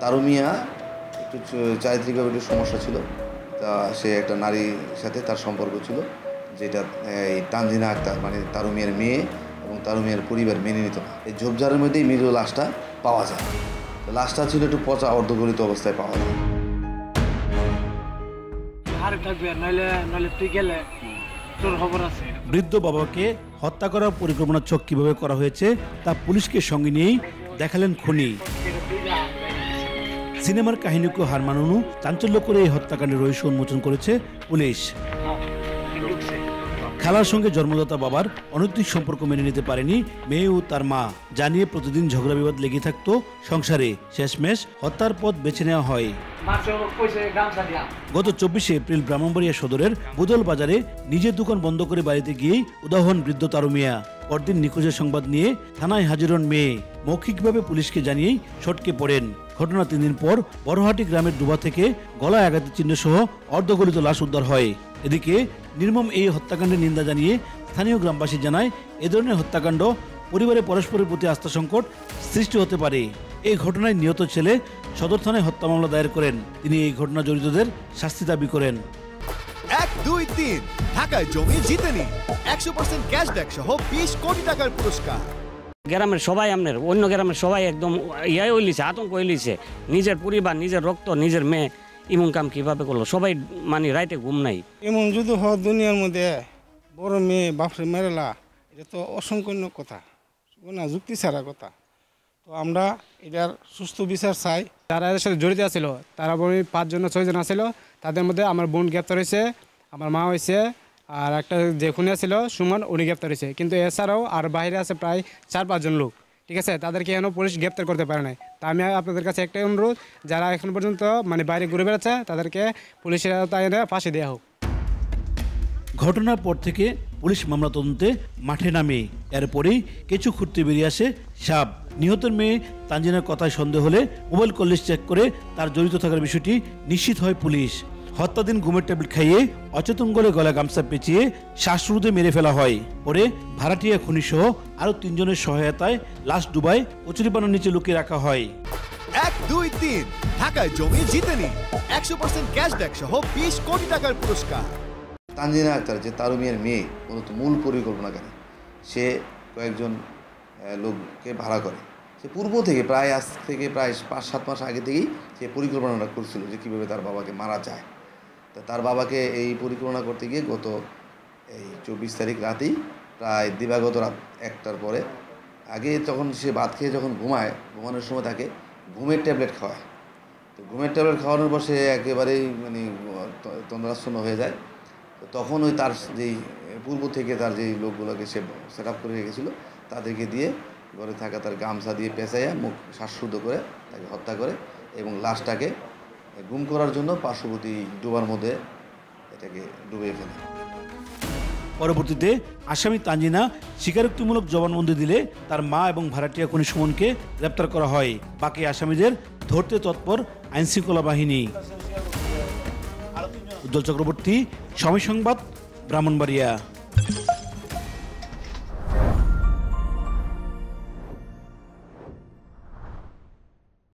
তারু মিয়া একটু চারিত্রিকভাবে একটু সমস্যা ছিল, তা সে একটা নারীর সাথে তার সম্পর্ক ছিল, যেটা এই তানজিনা আক্তার মানে তারু মিয়ার মেয়ে এবং তারু মিয়ার পরিবার মেনে নিত না। এই ঝোপঝাড়ের মধ্যেই মৃত লাশটা পাওয়া যায়। লাশটা ছিল একটু পচা অর্ধগলিত অবস্থায় পাওয়া যায়। বৃদ্ধ বাবাকে হত্যা করার পরিকল্পনা চক কিভাবে করা হয়েছে তা পুলিশকে সঙ্গে নিয়েই দেখালেন খুনি। সিনেমার কাহিনীকে হার মানানো চাঞ্চল্য করে এই হত্যাকাণ্ডের রহস্য উন্মোচন করেছে পুলিশ। খালার সঙ্গে জন্মদাতা বাবার অনৈতিক সম্পর্ক মেনে নিতে পারেনি মেয়ে ও তার মা, জানিয়ে প্রতিদিন ঝগড়া বিবাদ লেগে থাকতো সংসারে। শেষমেশ হত্যার পথ বেছে নেওয়া হয়। গত 24শে এপ্রিল ব্রাহ্মণবাড়িয়া সদরের বুদল বাজারে নিজের দোকান বন্ধ করে বাড়িতে গিয়েই উদাহরণ বৃদ্ধ তারু মিয়া। পরদিন নিখোঁজের সংবাদ নিয়ে থানায় হাজির হন মেয়ে। মৌখিকভাবে পুলিশকে জানিয়েই সটকে পড়েন। ঘটনা 3 দিন পর বড়হাটি গ্রামের ডুবা থেকে গলায় আঘাতের চিহ্ন সহ অর্ধগলিত লাশ উদ্ধার হয়। এদিকে নির্মম এই হত্যাকাণ্ডের নিন্দা জানিয়ে স্থানীয় গ্রামবাসী জানায়, এ ধরনের হত্যাকাণ্ড পরিবারে পরস্পরের প্রতি আস্থা সংকট সৃষ্টি হতে পারে। এই ঘটনায় নিহত ছেলে সদর থানায় হত্যা মামলা দায়ের করেন। তিনি এই ঘটনা জড়িতদের শাস্তি দাবি করেন। 1, 2, 3 ঢাকায় জমি জিতে নিন 100% ক্যাশব্যাক সহ 20 কোটি টাকার পুরস্কার। গ্রামের সবাই আপনার অন্য গ্রামের সবাই একদম ইয়াই হইলিছে, আতঙ্ক হইলিছে। নিজের পরিবার, নিজের রক্ত, নিজের মেয়ে এমন কাম কিভাবে করলো, সবাই মানে রাইতে ঘুম নাই। এমন যদি হয় দুনিয়ার মধ্যে বড় মেয়ে বাপরে মেরেলা, এটা তো অসংকীর্ণ কথা না, যুক্তি ছাড়া কথা। তো আমরা এটার সুস্থ বিচার চাই। যারা এর সাথে জড়িত ছিল তারা 5 জন 6 জন ছিল। তাদের মধ্যে আমার বোন গ্রেপ্তার হয়েছে, আমার মা হয়েছে, আর একটা যে খুনিয়া ছিল সুমন, উনি গ্রেপ্তার হয়েছে। কিন্তু এছাড়াও আর বাইরে আছে প্রায় 4-5 জন লোক, ঠিক আছে। তাদেরকে এখনও পুলিশ গ্রেপ্তার করতে পারে নাই। তা আমি আপনাদের কাছে একটাই অনুরোধ, যারা এখন পর্যন্ত মানে বাইরে ঘুরে বেড়াচ্ছে তাদেরকে পুলিশের আওতায় ফাঁসি দেওয়া হোক। ঘটনার পর থেকে পুলিশ মামলা তদন্তে মাঠে নামে। এরপরেই কিছু খুঁড়তে বেরিয়ে আসে সাপ। নিহতের মেয়ে তানজিনার কথায় সন্দেহ হলে মোবাইল কল লিস্ট চেক করে তার জড়িত থাকার বিষয়টি নিশ্চিত হয় পুলিশ। হত্যাদিন ঘুমের ট্যাবলেট খাইয়ে অচেতন করে গলায় গামছা পেঁচিয়ে শ্বাসরোধে মেরে ফেলা হয়। পরে ভাড়াটিয়া খুনি সহ আরো 3 জনের সহায়তায় লাশ ডুবাই কচুরিপানার নিচে লুকিয়ে রাখা হয়। 1, 2, 3 ঢাকায় জমি জিতে নিন 100% ক্যাশব্যাক সহ 20 কোটি টাকার পুরস্কার। তানজিনা আক্তার যে তারু মিয়ার মেয়ে, মূলত মূল পরিকল্পনাকারী, সে কয়েকজন লোককে ভাড়া করে। সে পূর্ব থেকে আজ থেকে প্রায় 5-7 মাস আগে থেকেই সে পরিকল্পনাটা করছিল যে কীভাবে তার বাবাকে মারা যায়। তা তার বাবাকে এই পরিকল্পনা করতে গিয়ে গত এই 24 তারিখ রাতেই প্রায় দিবাগত রাত 1টার পরে আগে তখন সে ভাত খেয়ে যখন ঘুমানোর সময় তাকে ঘুমের ট্যাবলেট খাওয়ায়। তো ঘুমের ট্যাবলেট খাওয়ানোর পর সে একেবারেই মানে তন্দ্রাচ্ছন্ন হয়ে যায়। তো তখন ওই তার যেই পূর্ব থেকে তার যেই লোকগুলোকে সে সেট আপ করে রেখেছিল তাদেরকে দিয়ে ঘরে থাকা তার গামছা দিয়ে পেঁচাইয়া মুখ শ্বাসরুদ্ধ করে তাকে হত্যা করে এবং লাশটাকে গুম করার জন্য পার্শ্ববর্তী ডুবার মধ্যে এটাকে ডুবিয়ে ফেলে। পরবর্তীতে আসামি তানজিনা স্বীকারোক্তিমূলক জবানবন্দি দিলে তার মা এবং ভাড়াটিয়া খুনি সুমনকে গ্রেপ্তার করা হয়। বাকি আসামিদের ধরতে তৎপর আইনশৃঙ্খলা বাহিনী। উজ্জ্বল চক্রবর্তী, সময় সংবাদ, ব্রাহ্মণবাড়িয়া।